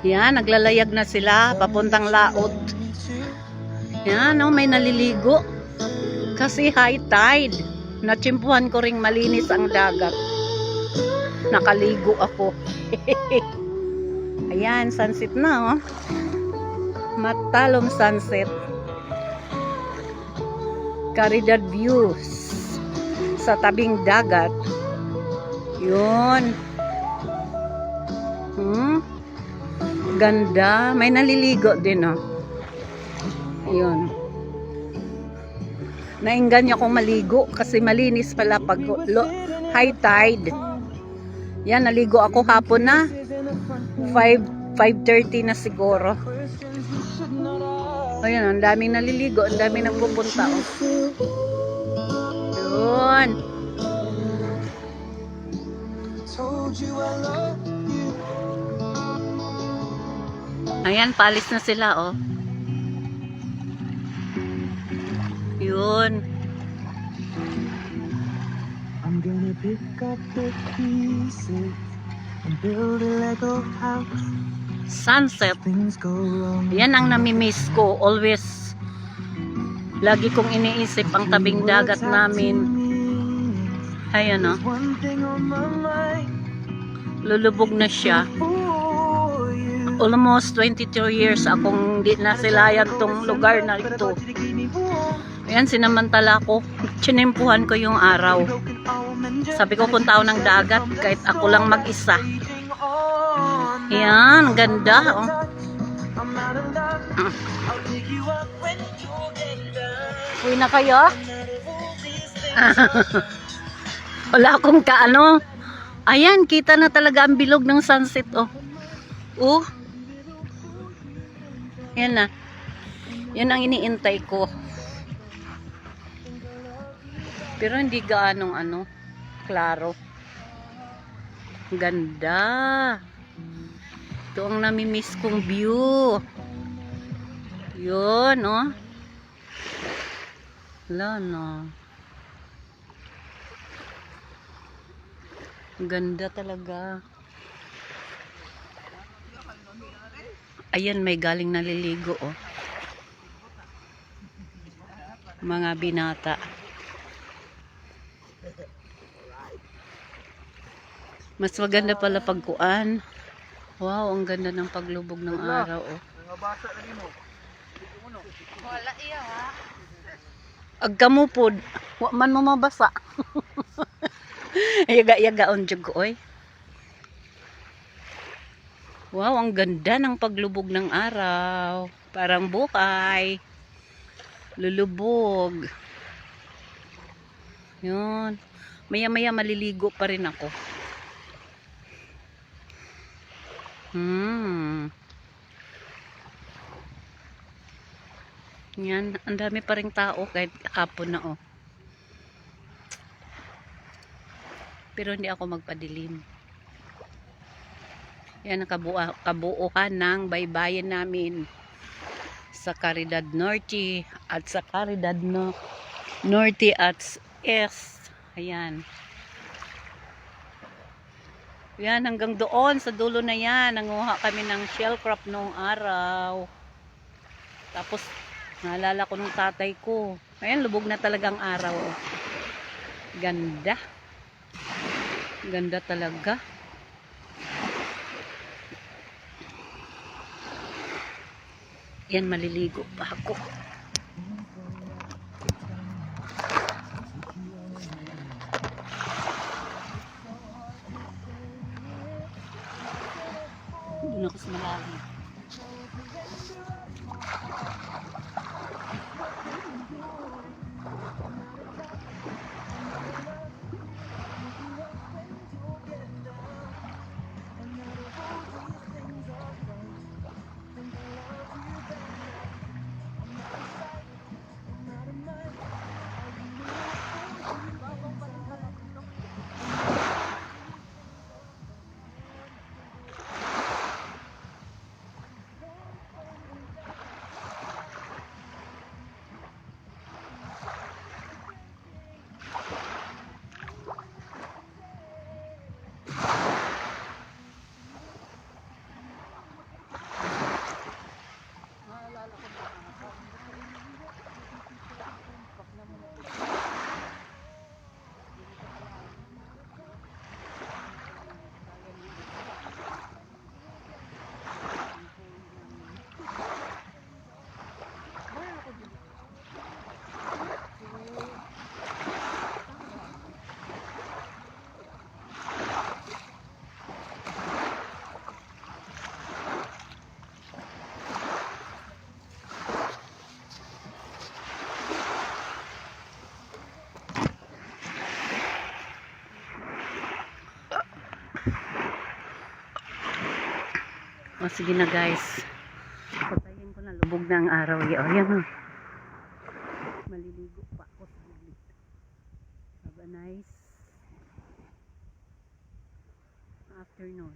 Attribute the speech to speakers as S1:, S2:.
S1: Yan, naglalayag na sila papuntang laot. Yan, oh, may naliligo. Kasi high tide. Natsimpuhan ko ring malinis ang dagat. Nakaligo ako. Ayan, sunset na, oh. Matalom sunset. Caridad views sa tabing dagat. Yun. Ganda. May naliligo din, oh. Yun. Naingan akong maligo kasi malinis pala pag high tide. Yan, naligo ako hapon na. 5:30 na siguro. Ayan, ang daming naliligo, ang daming nagpupunta, oh. Yun. Ayan, palis na sila, oh. Yun. I'm gonna pick up the pieces and build a Lego house. Sunset. Yan ang namimiss ko. Always. Lagi kong iniisip ang tabing dagat namin. Ayan, oh. Lulubog na siya. Almost 22 years akong di nasilayan tong lugar na ito. Ayan, sinamantala ko. Chinempuhan ko yung araw. Sabi ko, punta ako ng dagat kahit ako lang mag-isa. Ayan, ganda, oh. Uwi na kayo? Wala akong kaano. Ayan, kita na talaga ang bilog ng sunset, oh. Oh. Yan na. Yan ang iniintay ko. Pero hindi gaanong ano, klaro. Ganda. Ito ang namimiss kong view. Yun, oh. Wala na. Ganda talaga. Ayan, may galing naliligo, oh. Mga binata. Mas maganda pala pagkuan. Wow, ang ganda ng paglubog ng araw, oh. Wala iya, ha? Agkamupod. Wa man mo mabasa. Yaga-yaga on jud ko, oy. Wow, ang ganda ng paglubog ng araw. Parang buhay. Lulubog. Yun. Maya-maya maliligo pa rin ako. Yan, ang dami pa ring tao kahit hapon na, oh. Pero hindi ako magpadilim. Yan ang kabuuhan ng baybayin namin sa Caridad Norte at sa Caridad Norte at East. Ayan. Yan, hanggang doon sa dulo na yan. Nanguha kami ng shell crop noong araw. Tapos naalala ko nung tatay ko. Ayan, lubog na talagang araw, oh. Ganda. Ganda talaga. Yan, maliligo pa ako. Doon ako sa malalim. O sige na guys. Patayin ko na, lubog na ang araw. Ayan o. Maliligo pa ako sa gilid. Have a nice afternoon.